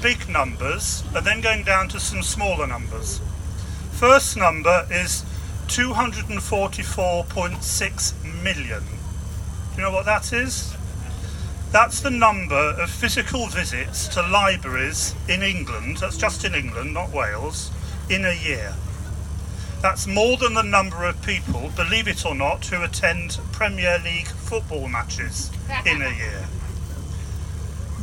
big numbers and then going down to some smaller numbers. First number is 244.6 million. Do you know what that is? That's the number of physical visits to libraries in England, that's just in England, not Wales, in a year. That's more than the number of people, believe it or not, who attend Premier League football matches in a year.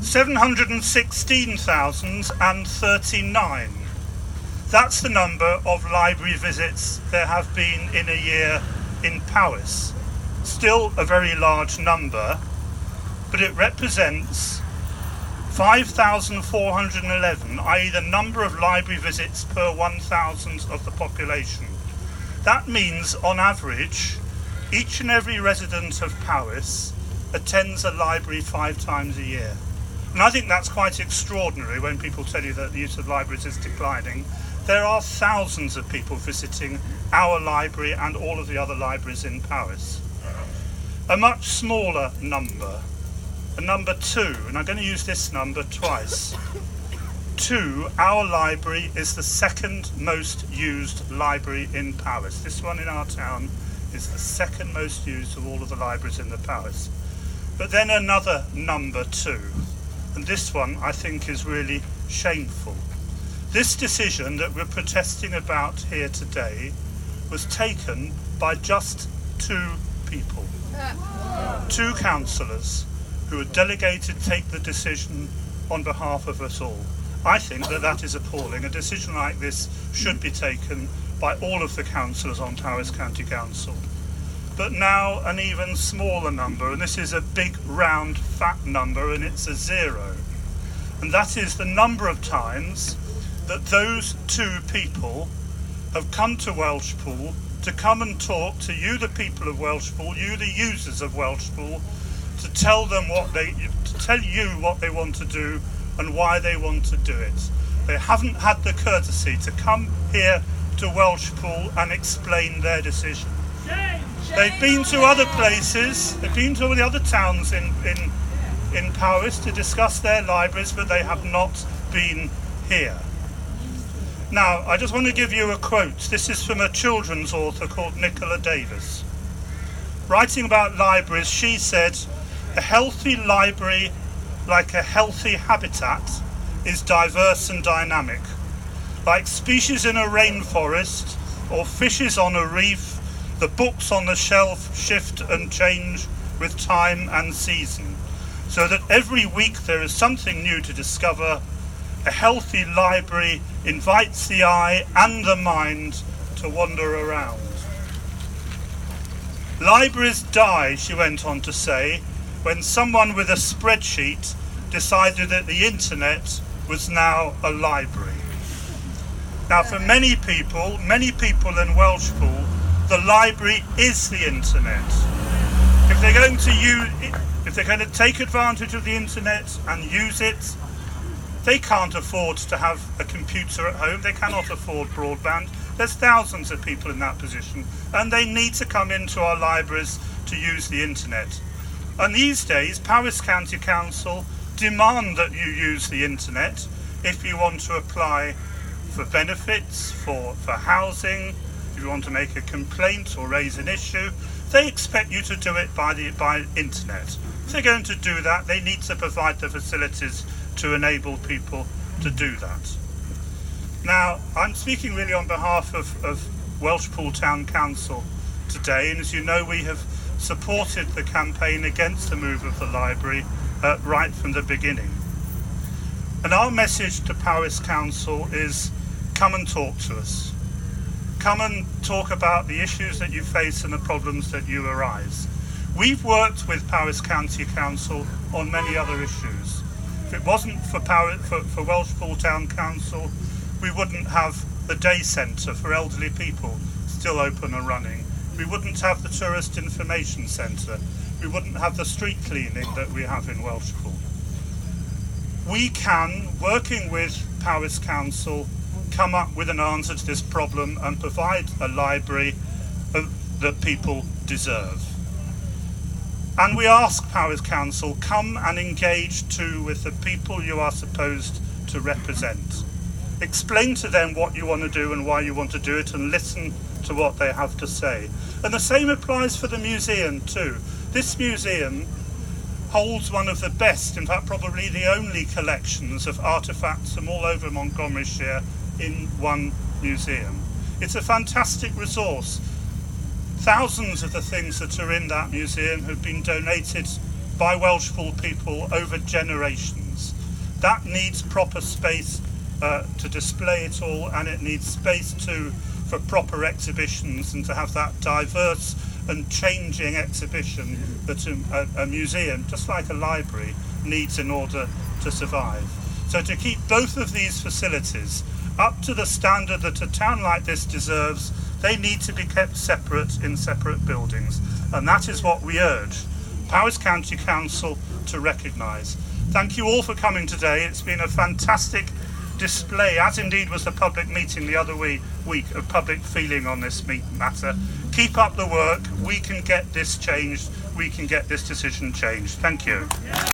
716,039. That's the number of library visits there have been in a year in Powys. Still a very large number, but it represents 5,411, i.e. the number of library visits per 1,000 of the population. That means, on average, each and every resident of Powys attends a library 5 times a year. And I think that's quite extraordinary when people tell you that the use of libraries is declining. There are thousands of people visiting our library and all of the other libraries in Powys. A much smaller number, a number 2, and I'm going to use this number twice. 2, our library is the second most used library in Powys. This one in our town is the second most used of all of the libraries in the Powys. But then another number 2, and this one I think is really shameful. This decision that we're protesting about here today was taken by just 2 people, 2 councillors who were delegated to take the decision on behalf of us all. I think that that is appalling. A decision like this should be taken by all of the councillors on Powys County Council. But now an even smaller number, and this is a big round fat number, and it's a 0. And that is the number of times that those 2 people have come to Welshpool to come and talk to you, the people of Welshpool, you, the users of Welshpool, to tell you what they want to do and why they want to do it. They haven't had the courtesy to come here to Welshpool and explain their decision. They've been to other places, they've been to all the other towns in Powys to discuss their libraries, but they have not been here. Now, I just want to give you a quote. This is from a children's author called Nicola Davis. Writing about libraries, she said, "A healthy library, like a healthy habitat, is diverse and dynamic. Like species in a rainforest or fishes on a reef, the books on the shelf shift and change with time and season, so that every week there is something new to discover. A healthy library invites the eye and the mind to wander around." Libraries die, she went on to say, when someone with a spreadsheet decided that the internet was now a library. Now, for many people in Welshpool, the library is the internet. If they're going to take advantage of the internet and use it, they can't afford to have a computer at home. They cannot afford broadband. There's thousands of people in that position, and they need to come into our libraries to use the internet. And these days, Powys County Council demand that you use the internet if you want to apply for benefits, for housing, if you want to make a complaint or raise an issue. They expect you to do it by internet. If they're going to do that, they need to provide the facilities to enable people to do that. Now, I'm speaking really on behalf of Welshpool Town Council today, and as you know, we have supported the campaign against the move of the library right from the beginning. And our message to Powys Council is, come and talk to us. Come and talk about the issues that you face and the problems that you arise. We've worked with Powys County Council on many other issues. If it wasn't for Welshpool Town Council, we wouldn't have the day centre for elderly people still open and running. We wouldn't have the tourist information centre. We wouldn't have the street cleaning that we have in Welshpool. We can, working with Powys Council, come up with an answer to this problem and provide a library that people deserve. And we ask Powys Council, come and engage too with the people you are supposed to represent. Explain to them what you want to do and why you want to do it, and listen to what they have to say. And the same applies for the museum too. This museum holds one of the best, in fact probably the only, collections of artefacts from all over Montgomeryshire in one museum. It's a fantastic resource. Thousands of the things that are in that museum have been donated by Welshpool people over generations. That needs proper space to display it all, and it needs space too for proper exhibitions and to have that diverse and changing exhibition that a museum, just like a library, needs in order to survive. So to keep both of these facilities up to the standard that a town like this deserves, they need to be kept separate in separate buildings, and that is what we urge Powys County Council to recognise. Thank you all for coming today. It's been a fantastic display, as indeed was the public meeting the other week, of public feeling on this matter. Keep up the work. We can get this changed. We can get this decision changed. Thank you.